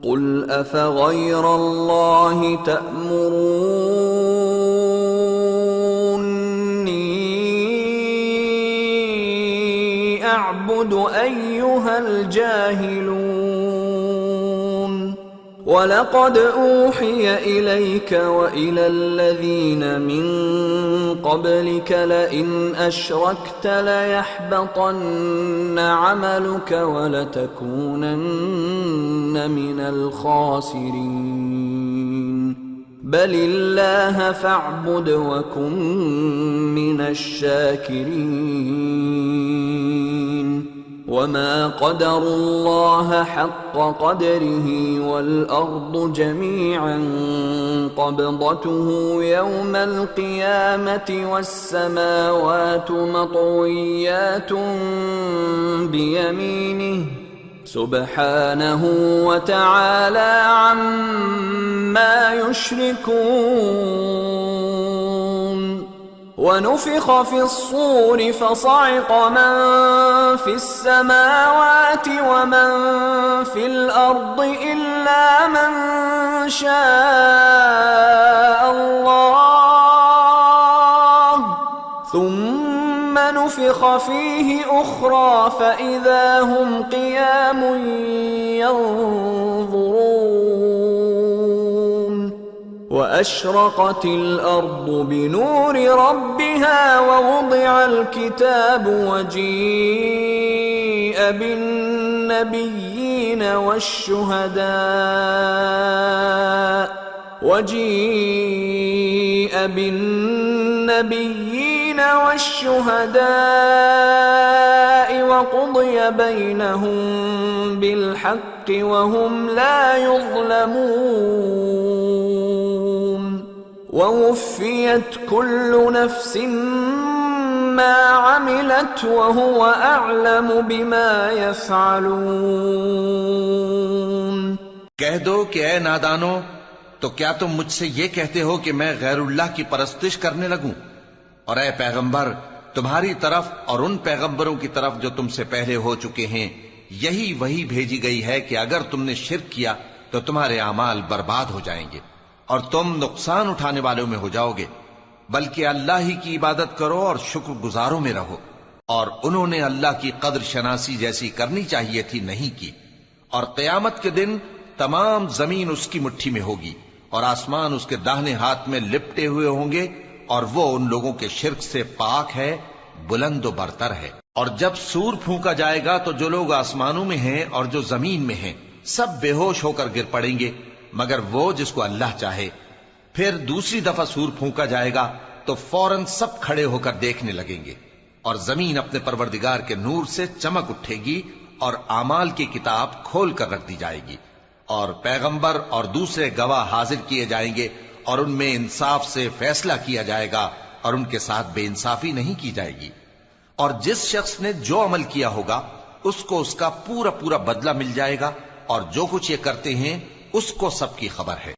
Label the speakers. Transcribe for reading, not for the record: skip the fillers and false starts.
Speaker 1: قل أفغير الله تأمروني أعبد أيها الجاهلون وَلَقَدْ أُوحِيَ إِلَيْكَ وَإِلَى الَّذِينَ مِن قَبْلِكَ لَئِنْ أَشْرَكْتَ لَيَحْبَطَنَّ عَمَلُكَ وَلَتَكُونَنَّ مِنَ الْخَاسِرِينَ بَلِ اللَّهَ فَاعْبُدْ وَكُن مِّنَ الشَّاكِرِينَ وَمَا قَدَرُوا اللَّهَ حَقَّ قَدْرِهِ وَالْأَرْضُ جَمِيعًا قَبْضَتُهُ يَوْمَ الْقِيَامَةِ وَالسَّمَاوَاتُ مَطْوِيَّاتٌ بِيَمِينِهِ سُبْحَانَهُ وَتَعَالَى عَمَّا يُشْرِكُونَ وَنُفِخَ فِي الصُّورِ فَصَعِقَ مَن فِي السَّمَاوَاتِ وَمَن فِي الْأَرْضِ إِلَّا مَن شَاءَ اللَّهُ ثُمَّ نُفِخَ فِيهِ أُخْرَى فَإِذَا هُمْ قِيَامٌ يَنظُرُونَ وَأَشْرَقَتِ الْأَرْضُ بِنُورِ رَبِّهَا وَوُضِعَ الْكِتَابُ وَجِيءَ بِالنَّبِيِّينَ وَالشُّهَدَاءِ وَقُضِيَ بَيْنَهُم بِالْحَقِّ وَهُمْ لَا يُظْلَمُونَ وَوُفِّيَتْ كُلُّ نَفْسٍ مَّا عَمِلَتْ وَهُوَ أَعْلَمُ بِمَا يَفْعَلُونَ
Speaker 2: کہہ دو کہ اے نادانو، تو کیا تم مجھ سے یہ کہتے ہو کہ میں غیر اللہ کی پرستش کرنے لگوں؟ اور اے پیغمبر، تمہاری طرف اور ان پیغمبروں کی طرف جو تم سے پہلے ہو چکے ہیں یہی وحی بھیجی گئی ہے کہ اگر تم نے شرک کیا تو تمہارے اعمال برباد ہو جائیں گے اور تم نقصان اٹھانے والوں میں ہو جاؤ گے، بلکہ اللہ ہی کی عبادت کرو اور شکر گزاروں میں رہو۔ اور انہوں نے اللہ کی قدر شناسی جیسی کرنی چاہیے تھی نہیں کی۔ اور قیامت کے دن تمام زمین اس کی مٹھی میں ہوگی اور آسمان اس کے داہنے ہاتھ میں لپٹے ہوئے ہوں گے، اور وہ ان لوگوں کے شرک سے پاک ہے، بلند و برتر ہے۔ اور جب سور پھونکا جائے گا تو جو لوگ آسمانوں میں ہیں اور جو زمین میں ہیں سب بے ہوش ہو کر گر پڑیں گے مگر وہ جس کو اللہ چاہے۔ پھر دوسری دفعہ سور پھونکا جائے گا تو فوراً سب کھڑے ہو کر دیکھنے لگیں گے، اور زمین اپنے پروردگار کے نور سے چمک اٹھے گی اور اعمال کی کتاب کھول کر رکھ دی جائے گی، اور پیغمبر اور دوسرے گواہ حاضر کیے جائیں گے، اور ان میں انصاف سے فیصلہ کیا جائے گا اور ان کے ساتھ بے انصافی نہیں کی جائے گی۔ اور جس شخص نے جو عمل کیا ہوگا اس کو اس کا پورا پورا بدلہ مل جائے گا، اور جو کچھ یہ کرتے ہیں اس کو سب کی خبر ہے۔